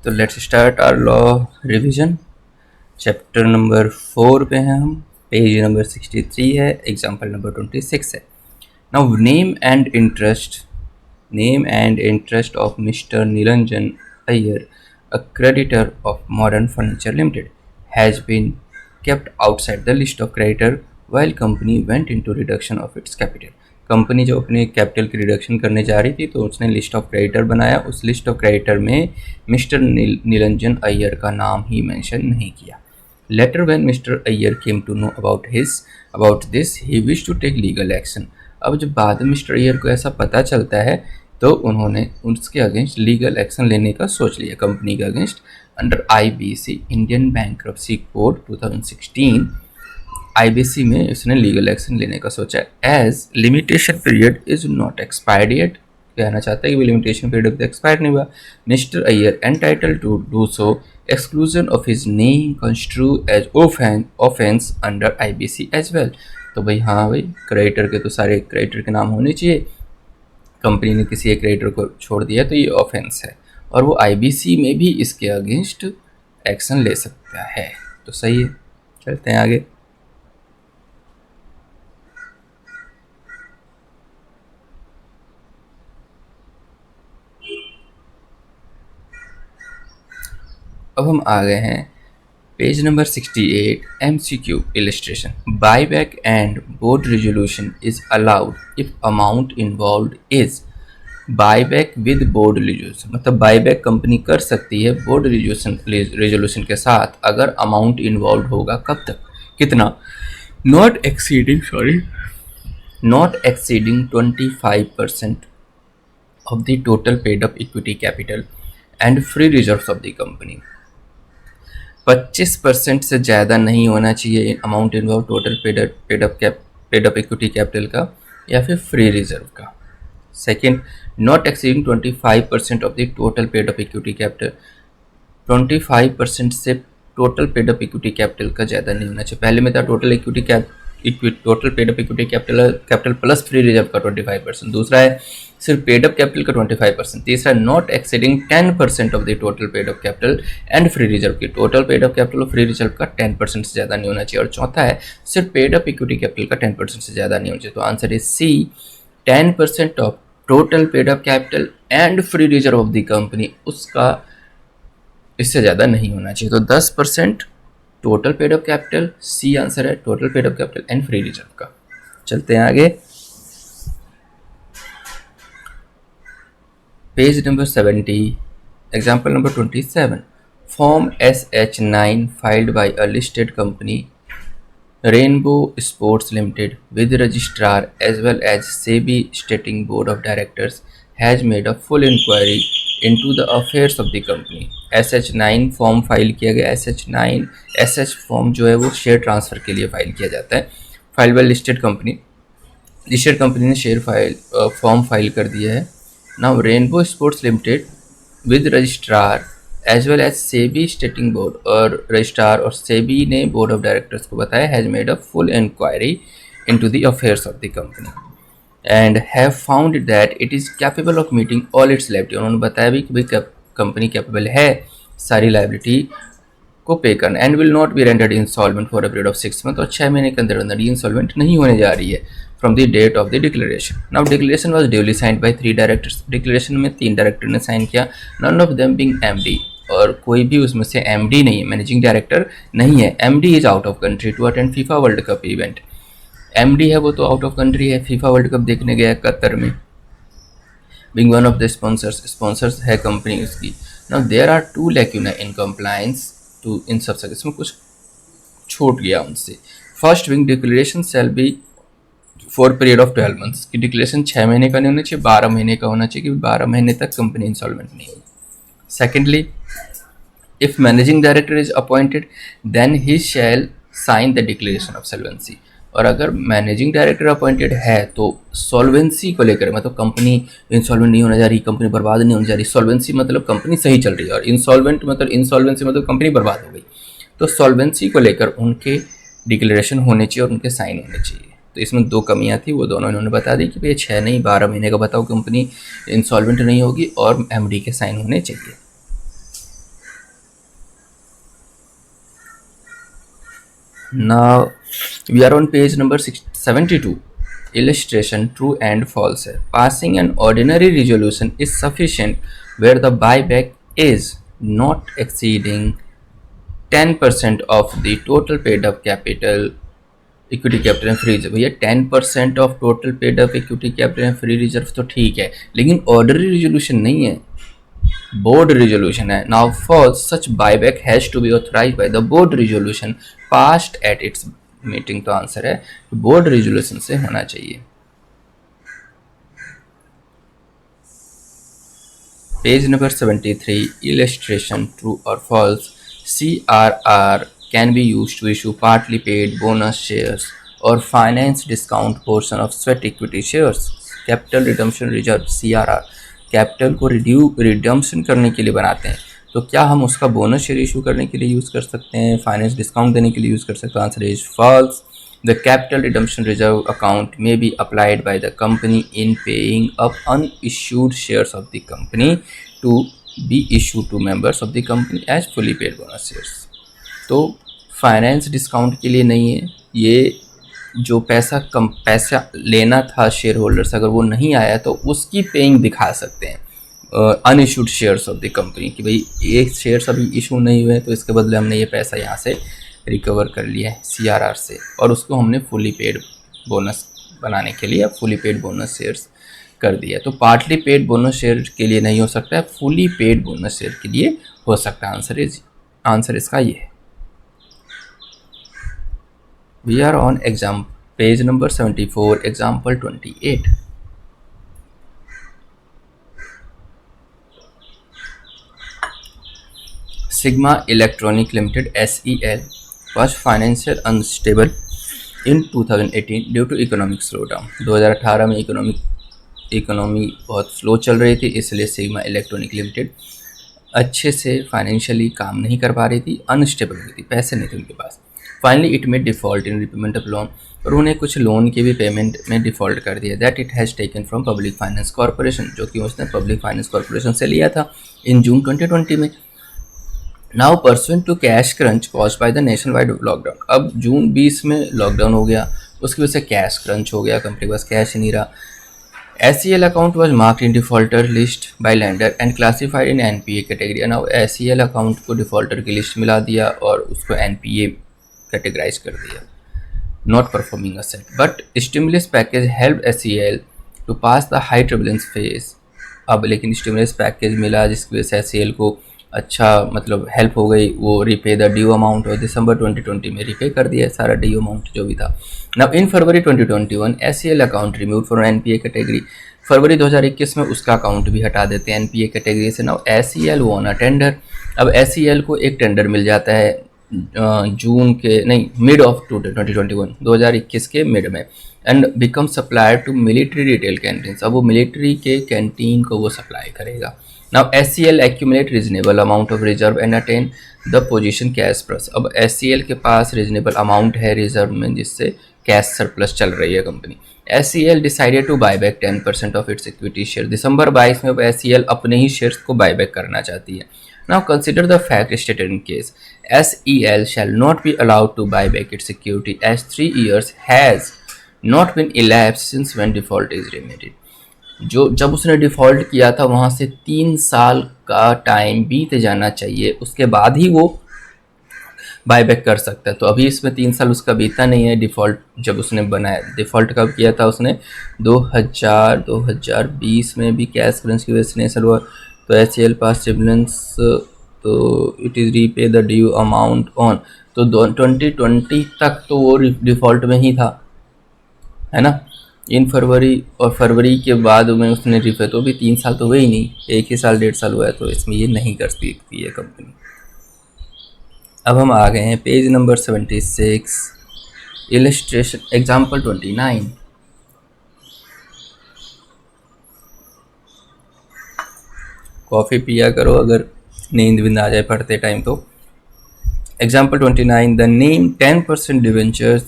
तो let's start our law revision. Chapter number 4 पे हैं हम, पेज नंबर 63 है, एग्जाम्पल नंबर 26 है। Now name and interest of mister Niranjan Iyer, a creditor of Modern Furniture Limited, has been kept outside the list of creditor while company went into reduction of its capital. Company जो अपने capital की reduction करने जा रही थी तो उसने list of creditor बनाया। उस लिस्ट ऑफ क्रेडिटर में मिस्टर निरंजन अय्यर का नाम ही मेंशन नहीं किया। Later when Mr Iyer came to know about this he wish to take legal action. अब जब बाद में मिस्टर अय्यर को ऐसा पता चलता है तो उन्होंने उसके अगेंस्ट लीगल एक्शन लेने का सोच लिया, कंपनी के against. Under IBC Indian bankruptcy code 2016 IBC में उसने लीगल एक्शन लेने का सोचा। As limitation period is not expired yet, कहना चाहता है कि वो लिमिटेशन पीरियड अभी तक एक्सपायर नहीं हुआ। Mister Iyer entitle to do so, exclusion of his name construe as offence under IBC as well. तो भाई हाँ भाई, क्रेडिटर के तो सारे क्रेडिटर के नाम होने चाहिए, कंपनी ने किसी एक क्रेडिटर को छोड़ दिया तो ये ऑफेंस है और वो IBC में भी इसके अगेंस्ट एक्शन ले सकता है। तो सही है, चलते हैं आगे। अब हम आ गए हैं page number 68, MCQ illustration. Buyback and board resolution is allowed if amount involved is buyback with board resolution. मतलब buyback कंपनी कर सकती है board resolution के साथ अगर अमाउंट इन्वॉल्व होगा। कब तक, कितना? not exceeding 25% of the total paid up equity capital and free reserves of the company. 25% से ज़्यादा नहीं होना चाहिए amount involve total paid up equity capital का या फिर फ्री रिजर्व का। Second, not exceeding 25% of the total paid up equity capital, 25% से total paid up equity capital का ज़्यादा नहीं होना चाहिए। पहले में था total paid up equity capital plus free reserve का 25%, दूसरा है सिर्फ पेड अप कैपिटल का 25%, तीसरा not exceeding 10% of the total paid up capital and free reserve की टोटल पेड अप कैपिटल और फ्री रिजर्व का 10% से ज़्यादा नहीं होना चाहिए, और चौथा है सिर्फ पेड अप इक्विटी कैपिटल का 10% से ज़्यादा नहीं होना चाहिए। तो answer is C, 10% of total paid up capital and free reserve of the company, उसका इससे ज़्यादा नहीं होना चाहिए। तो 10% total paid up capital, C answer है total paid up capital and free reserve का। चलते हैं आगे, page number 70, example number 27। Form SH9 filed by a listed company Rainbow Sports Limited with registrar as well as SEBI stating board of directors has made a full inquiry into the affairs of the company. SH9 form file किया गया। SH form जो है वो share transfer के लिए file किया जाता है। फाइल बाय लिस्टेड कंपनी ने शेयर फॉर्म फाइल कर दिया है। Now Rainbow Sports Limited with registrar as well as SEBI stating board, और रजिस्ट्रार और SEBI ने बोर्ड ऑफ डायरेक्टर्स को बताया has made a full inquiry into the affairs of the company and have found that it is capable of meeting all its liability. उन्होंने बताया भी कि भाई कंपनी कैपेबल है सारी लायबिलिटी को पे करना and will not be rendered insolvent for a period of 6 month, और 6 महीने के अंदर अंदर इंसॉल्वेंट नहीं होने जा रही है from the date of the declaration. Now declaration was duly signed by 3 directors. Declaration में 3 डायरेक्टर ने साइन किया, none of them being MD, और कोई भी उसमें से MD नहीं है, मैनेजिंग डायरेक्टर नहीं है। MD is out of country to attend FIFA World Cup event. MD है वो तो आउट ऑफ कंट्री है, फीफा वर्ल्ड कप देखने गया कतर में। Being one of the sponsors है कंपनी उसकी। Now there are 2 lacuna in compliance to in सब, इसमें कुछ छूट गया उनसे। First wing declaration shall be for period of 12 months की डिक्लेरेशन 6 महीने का नहीं होना चाहिए, 12 महीने का होना चाहिए, क्योंकि 12 महीने तक कंपनी इंसॉल्वेंट नहीं होगी। Secondly, if managing director is appointed then he shall sign the declaration of solvency, और अगर मैनेजिंग डायरेक्टर अपॉइंटेड है तो सॉल्वेंसी को लेकर, मतलब कंपनी इंसॉल्वेंट नहीं होने जा रही, कंपनी बर्बाद नहीं होने जा रही। सॉल्वेंसी मतलब कंपनी सही चल रही है, और इंसॉल्वेंसी मतलब कंपनी बर्बाद हो गई। तो सॉल्वेंसी को लेकर उनके डिक्लेरेशन होने चाहिए और उनके साइन होने चाहिए। तो इसमें 2 कमियां थी, वो दोनों इन्होंने बता दी कि भाई 6 नहीं 12 महीने का बताओ कंपनी इंसॉल्वेंट नहीं होगी और MD के साइन होने चाहिए। Now we are on page number 72. Illustration true and false है. Passing an ordinary resolution is sufficient where the buyback is not exceeding 10% of the total paid up capital, equity capital and free reserve. भैया 10% of total paid up equity capital and free reserve तो ठीक है, लेकिन ordinary resolution नहीं है, board resolution है. Now false such buyback has to be authorised by the board resolution passed at its meeting. तो answer है बोर्ड रिजोल्यूशन से होना चाहिए. Page number 73. इलस्ट्रेशन ट्रू और false. CRR can be used to issue partly paid bonus shares or finance discount portion of sweat equity shares. Capital Redemption Reserve CRR capital को redemption करने के लिए बनाते हैं, तो क्या हम उसका बोनस शेयर इशू करने के लिए यूज़ कर सकते हैं, फाइनेंस डिस्काउंट देने के लिए यूज़ कर सकते हैं? Answer is false. The capital redemption reserve account may be applied by the company in paying up unissued shares of the company to be issue to members of the company as fully paid bonus shares. तो finance discount के लिए नहीं है ये, जो पैसा लेना था शेयर होल्डर से, अगर वो नहीं आया तो उसकी पेइंग दिखा सकते हैं unissued shares of the company कि भाई एक शेयर्स अभी इशू नहीं हुए तो इसके बदले हमने ये पैसा यहाँ से रिकवर कर लिया है CRR से, और उसको हमने फुली पेड बोनस बनाने के लिए फुली पेड बोनस शेयर्स कर दिया. तो पार्टली पेड बोनस शेयर के लिए नहीं हो सकता है, फुली पेड बोनस शेयर के लिए हो सकता है. आंसर इसका ये है. We are on exam page number 74, example 28. Sigma Electronic Limited SEL was financially unstable in 2018 due to economic slowdown. 2018 में इकोनॉमी बहुत स्लो चल रही थी, इसलिए सिग्मा इलेक्ट्रॉनिक लिमिटेड अच्छे से फाइनेंशियली काम नहीं कर पा रही थी, अनस्टेबल हुई थी, पैसे नहीं थे उनके पास. फाइनली इट में default in repayment of loan, और उन्हें कुछ लोन की भी पेमेंट में डिफ़ॉल्ट कर दिया. That it has taken from public finance corporation, जो कि उसने पब्लिक फाइनेंस कॉर्पोरेशन से लिया था इन जून 2020 में. Now pursuant to cash crunch caused by the nationwide lockdown. अब जून 20 में लॉकडाउन हो गया, उसकी वजह से कैश क्रंच हो गया, कंपनी के पास कैश ही नहीं रहा. SEL account was marked in defaulter list by lender and classified in NPA category. Now SEL account को defaulter की लिस्ट मिला दिया और उसको NPA कैटेगराइज कर दिया, not performing asset. But stimulus package help SEL to pass the high turbulence phase. अब लेकिन स्टिमुलस पैकेज मिला जिसकी वजह से SEL को अच्छा मतलब हेल्प हो गई, वो रिपे द ड्यू अमाउंट और दिसंबर 2020 में रिपे कर दिया सारा ड्यू अमाउंट जो भी था. Now in February 2021 SEL account remove from NPA category. फरवरी 2021 में उसका अकाउंट भी हटा देते हैं NPA कैटेगरी से. Now SEL won a tender. अब SEL को एक टेंडर मिल जाता है जून के नहीं मिड ऑफ 2021 के मिड में, and become supplier to military retail canteen. अब वो मिलिट्री के कैंटीन को वो सप्लाई करेगा. Now SEL accumulate reasonable amount of reserve and attain the position cash plus. अब SEL के पास रीजनेबल अमाउंट है रिजर्व में, जिससे कैश सरप्लस चल रही है company. SEL decided to buy back 10% of its equity share. दिसंबर 22 में अब SEL अपने ही शेयर्स को बायबैक करना चाहती है. Now consider the fact stated in case. SEL shall not be allowed to buy back its security as 3 years has not been elapsed since when default is remitted. जो जब उसने default किया था वहाँ से 3 साल का टाइम बीत जाना चाहिए, उसके बाद ही वो बायबैक कर सकता है. तो अभी इसमें 3 साल उसका बीता नहीं है. डिफ़ॉल्ट जब उसने बनाया, डिफ़ॉल्ट कब किया था उसने 2020 में भी कैश क्रंच की वजह से नहीं हुआ. तो SEL पास ट्रिब्यूनेंस, तो it is repay the due amount on. तो 2020 तक तो वो डिफ़ॉल्ट में ही था, है ना. इन फरवरी और फरवरी के बाद में उसने रिपे, तो भी 3 साल तो हुए ही नहीं, 1 ही साल 1.5 साल हुआ है, तो इसमें ये नहीं कर सकती है कंपनी. अब हम आ गए हैं page number 76, illustration example 29. Coffee पिया करो अगर नींद विंद आ जाए पढ़ते टाइम तो. Example 29. The name 10% debentures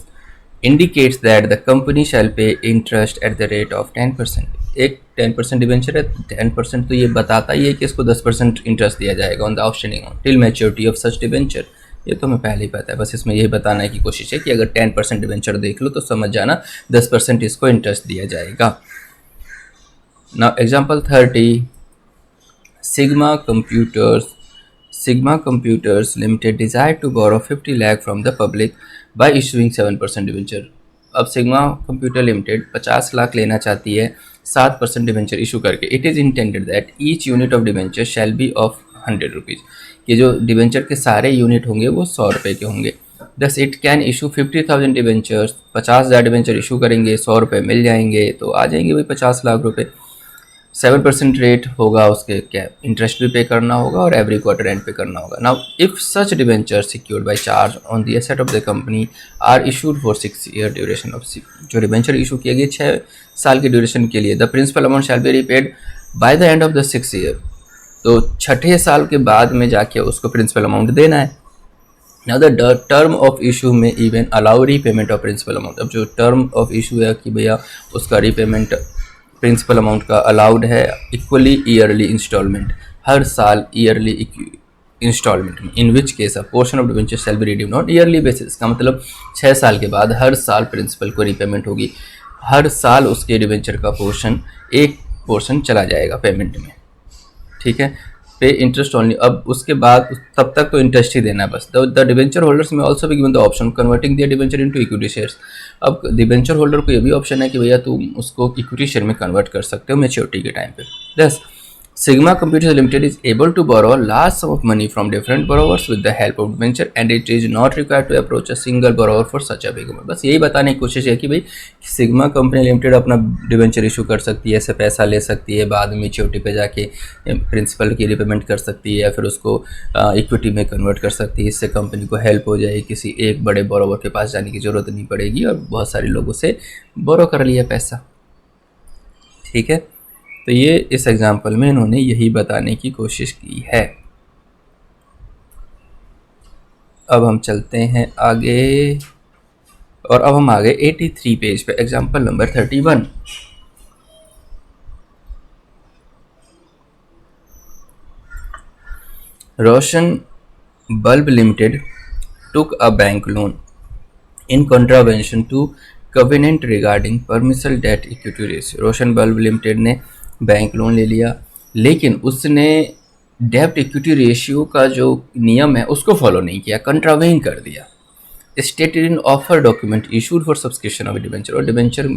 indicates that the company shall pay interest at the rate of 10%. एक 10% डिवेंचर है, 10% तो ये बताता ही है कि इसको 10% इंटरेस्ट दिया जाएगा on the outstanding amount till maturity of such debenture. ये तो हमें पहले ही पता है, बस इसमें यही बताने की कोशिश है कि अगर 10% डिवेंचर देख लो तो समझ जाना 10% इसको इंटरेस्ट दिया जाएगा। Now example 30, Sigma Computers Limited desired to borrow 50 lakh from the public by issuing 7% debenture. अब सिग्मा कंप्यूटर लिमिटेड 50 लाख लेना चाहती है 7% डिवेंचर इशू करके। It is intended that each unit of debenture shall B of 100 rupees. ये जो debenture के सारे unit होंगे वो 100 रुपये के होंगे। Thus it can issue 50,000 debentures. 50,000 debenture issue करेंगे, 100 रुपये मिल जाएंगे, तो आ जाएंगे वही 50 लाख रुपये। 7% रेट होगा, उसके क्या इंटरेस्ट भी पे करना होगा और एवरी क्वार्टर एंड पे करना होगा। Now if such debenture secured by charge on the asset of the company are issued for 6 year duration of जो डिवेंचर इशू किए गए 6 साल के ड्यूरेशन के लिए, the principal amount shall be repaid by the end of the 6th year. तो छठे साल के बाद में जाके उसको प्रिंसिपल अमाउंट देना है। Now the term of issue में even allow repayment of principal amount. अब जो टर्म ऑफ इशू है कि भैया उसका रीपेमेंट प्रिंसिपल अमाउंट का अलाउड है इक्वली ईयरली इंस्टॉलमेंट, हर साल ईयरली इंस्टॉलमेंट में। In which case a portion of debenture shall be redeemed on yearly basis. का मतलब 6 साल के बाद हर साल प्रिंसिपल को रीपेमेंट होगी, हर साल उसके डिवेंचर का एक पोर्शन चला जाएगा पेमेंट में, ठीक है। पे इंटरेस्ट ओनली। अब उसके बाद तब तक तो इंटरेस्ट ही देना है बस। The debenture holders may also be given the option converting their debenture into equity shares. अब डिवेंचर होल्डर को ये भी ऑप्शन है कि भैया तुम उसको इक्विटी शेयर में कन्वर्ट कर सकते हो मैच्योरिटी के टाइम पे। दस Sigma Computers Limited is able to borrow a large sum of money from different borrowers with the help of debenture and it is not required to approach a single borrower for such a big amount। बस यही बताने की कोशिश है कि भाई sigma company limited अपना debenture issue कर सकती है, ऐसे पैसा ले सकती है, बाद में मैच्योरिटी पे जाके प्रिंसिपल की रिपेमेंट कर सकती है या फिर उसको इक्विटी में कन्वर्ट कर सकती है। इससे कंपनी को हेल्प हो जाएगी, किसी एक बड़े बोरोवर के पास जाने की ज़रूरत नहीं पड़ेगी और बहुत सारे लोगों से बोरो कर लिया पैसा, ठीक है। तो ये इस एग्जाम्पल में इन्होंने यही बताने की कोशिश की है। अब हम चलते हैं आगे और अब हम आगे 83 पेज पे example number 31। Roshan bulb limited took a bank loan in contravention to covenant regarding permissible debt equity ratio। Roshan bulb limited ने बैंक लोन ले लिया लेकिन उसने डेब्ट इक्विटी रेशियो का जो नियम है उसको फॉलो नहीं किया, कंट्रावेन कर दिया। Stated in offer document issued for subscription of debenture, और डिवेंचर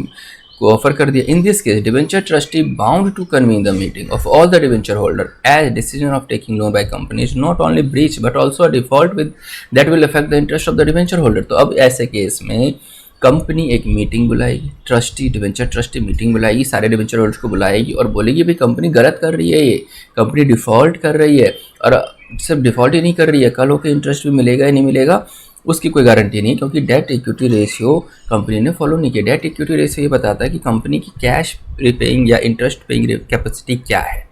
को ऑफर कर दिया। In this case debenture trustee bound to convene the meeting of all the debenture holder as decision of taking loan by company is not only breach but also a default with that will affect the interest of the debenture holder. तो अब ऐसे case में company एक meeting बुलाएगी, debenture trustee meeting बुलाएगी, सारे debenture holders को बुलाएगी और बोलेगी भाई कंपनी गलत कर रही है, ये कंपनी डिफ़ॉल्ट कर रही है और सिर्फ डिफ़ॉल्ट ही नहीं कर रही है, कल होकर इंटरेस्ट भी मिलेगा या नहीं मिलेगा उसकी कोई गारंटी नहीं, क्योंकि डेट इक्विटी रेशियो कंपनी ने फॉलो नहीं किया। डेट इक्विटी रेशियो ये बताता है कि कंपनी की कैश रिपेइंग या इंटरेस्ट पेइंग कैपेसिटी क्या है,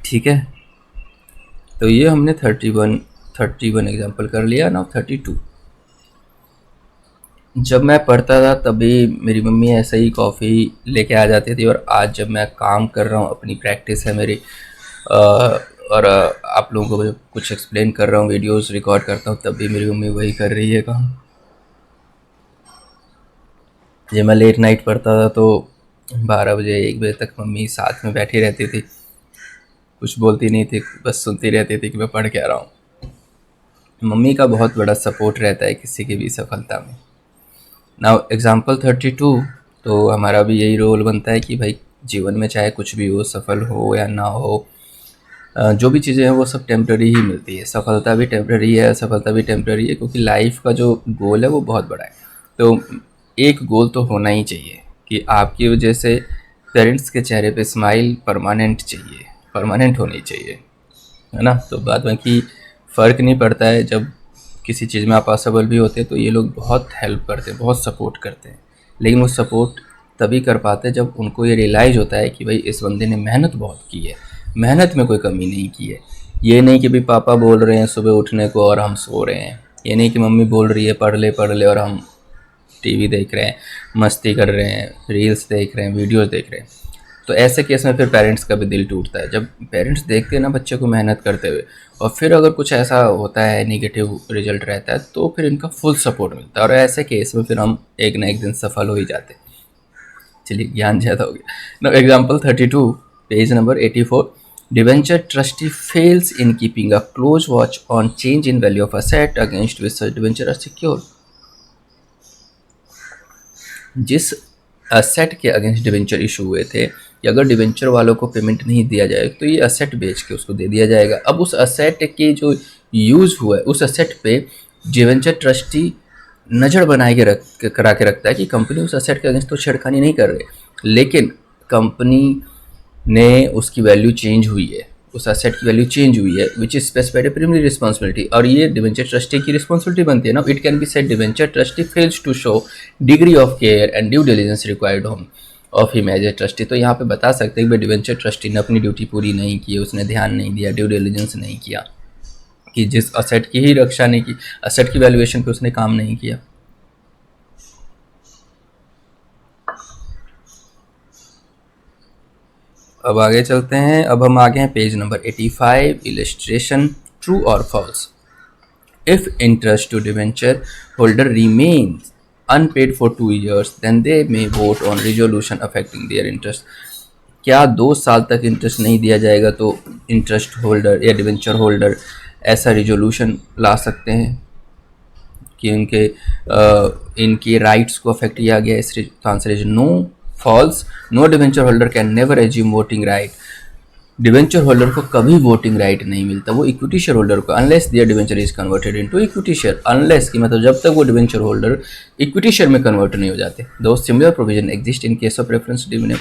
ठीक है। तो ये हमने 31 एग्जाम्पल कर लिया। नाउ 32। जब मैं पढ़ता था तभी मेरी मम्मी ऐसे ही कॉफ़ी लेके आ जाती थी और आज जब मैं काम कर रहा हूँ, अपनी प्रैक्टिस है मेरी और आप लोगों को कुछ एक्सप्लेन कर रहा हूँ, वीडियोस रिकॉर्ड करता हूँ, तब भी मेरी मम्मी वही कर रही है काम। जब मैं लेट नाइट पढ़ता था तो 12 बजे 1 बजे तक मम्मी साथ में बैठी रहती थी, कुछ बोलती नहीं थी, बस सुनती रहती थी कि मैं पढ़ क्या रहा हूँ। मम्मी का बहुत बड़ा सपोर्ट रहता है किसी की भी सफलता में। Now example 32। तो हमारा भी यही रोल बनता है कि भाई जीवन में चाहे कुछ भी हो, सफल हो या ना हो, जो भी चीज़ें हैं वो सब टेम्प्रेरी ही मिलती है। सफलता भी टेम्प्रेरी है, असफलता भी टेम्प्रेरी है, क्योंकि लाइफ का जो गोल है वो बहुत बड़ा है। तो एक गोल तो होना ही चाहिए कि आपकी वजह से पेरेंट्स के चेहरे पे स्माइल परमानेंट चाहिए, परमानेंट होनी चाहिए, है ना। तो बाद में कि फ़र्क नहीं पड़ता है, जब किसी चीज़ में आप असफल भी होते हैं तो ये लोग बहुत हेल्प करते हैं, बहुत सपोर्ट करते हैं, लेकिन वो सपोर्ट तभी कर पाते हैं जब उनको ये रियलाइज़ होता है कि भाई इस बंदे ने मेहनत बहुत की है, मेहनत में कोई कमी नहीं की है। ये नहीं कि भाई पापा बोल रहे हैं सुबह उठने को और हम सो रहे हैं, ये नहीं कि मम्मी बोल रही है पढ़ ले और हम टीवी देख रहे हैं, मस्ती कर रहे हैं, रील्स देख रहे हैं, वीडियोस देख रहे हैं। तो ऐसे केस में फिर पेरेंट्स का भी दिल टूटता है। जब पेरेंट्स देखते हैं ना बच्चे को मेहनत करते हुए, और फिर अगर कुछ ऐसा होता है, नेगेटिव रिजल्ट रहता है, तो फिर इनका फुल सपोर्ट मिलता है, और ऐसे केस में फिर हम एक ना एक दिन सफल हो ही जाते हैं। चलिए, ज्ञान ज़्यादा हो गया। Now example 32, page number 84। Debenture trustee fails in keeping a close watch on change in value of asset against which such debenture are secure. जिस असेट के अगेंस्ट डिवेंचर इशू हुए थे कि अगर डिवेंचर वालों को पेमेंट नहीं दिया जाए तो ये असेट बेच के उसको दे दिया जाएगा। अब उस असेट के जो यूज़ हुआ है उस असेट पे डिवेंचर ट्रस्टी नज़र बनाए के करा के रखता है कि कंपनी उस असेट के अगेंस्ट तो छेड़खानी नहीं कर रही, लेकिन कंपनी ने उसकी वैल्यू चेंज हुई है, उस असेट की वैल्यू चेंज हुई है which is specified primary responsibility, और ये डिवेंचर ट्रस्टी की रिस्पॉन्सिबिलिटी बनती है ना। It can be said debenture trustee fails to show degree of care and due diligence required of him as a trustee. तो यहाँ पे बता सकते हैं कि डिवेंचर ट्रस्टी ने अपनी ड्यूटी पूरी नहीं की, उसने ध्यान नहीं दिया, ड्यू डिलिजेंस नहीं किया, कि जिस असेट की ही रक्षा नहीं की, असेट की वैल्यूएशन पे उसने काम नहीं किया। अब आगे चलते हैं। अब हम आगे हैं पेज नंबर 85, इलस्ट्रेशन ट्रू और false. If interest to debenture holder remains unpaid for 2 years, then they may vote on resolution affecting their interest। क्या 2 साल तक इंटरेस्ट नहीं दिया जाएगा तो इंटरेस्ट होल्डर या डिवेंचर होल्डर ऐसा रिजोल्यूशन ला सकते हैं कि उनके इनके राइट्स को अफेक्ट किया गया। इस answer is no. False, no debenture holder can never assume voting right. Debenture holder को कभी वोटिंग राइट नहीं मिलता, वो इक्विटी शेयर होल्डर को, unless their debenture is converted into equity share. Unless की मतलब जब तक वो डिवेंचर होल्डर इक्विटी शेयर में कन्वर्ट नहीं हो जाते। दो similar provision exist in case of preference dividend.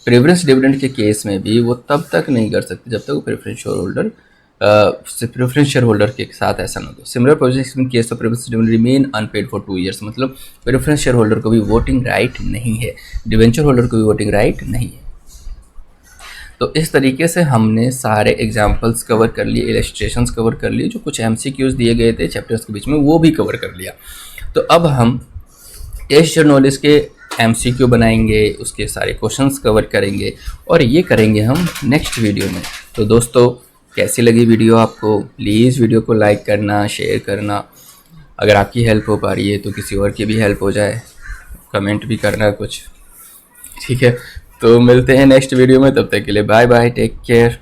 Preference dividend के केस में भी वो तब तक नहीं कर सकते जब तक वो प्रेफरेंस शेयर होल्डर के साथ ऐसा ना हो। Similar provision in case of preference dividend remain unpaid for 2 years, मतलब प्रेफरेंस शेयर होल्डर को भी वोटिंग राइट नहीं है, डिवेंचर होल्डर को भी वोटिंग राइट नहीं है। तो इस तरीके से हमने सारे एग्जाम्पल्स कवर कर लिए, इलस्ट्रेशंस कवर कर लिए, जो कुछ एमसीक्यूज दिए गए थे चैप्टर्स के बीच में वो भी कवर कर लिया। तो अब हम टेस्ट नॉलेज के एमसीक्यू बनाएंगे, उसके सारे क्वेश्चंस कवर करेंगे, और ये करेंगे हम नेक्स्ट वीडियो में। तो दोस्तों, कैसी लगी वीडियो आपको? प्लीज़ वीडियो को लाइक करना, शेयर करना, अगर आपकी हेल्प हो पा रही है तो किसी और की भी हेल्प हो जाए, कमेंट भी करना कुछ, ठीक है। तो मिलते हैं नेक्स्ट वीडियो में, तब तक के लिए बाय बाय, टेक केयर।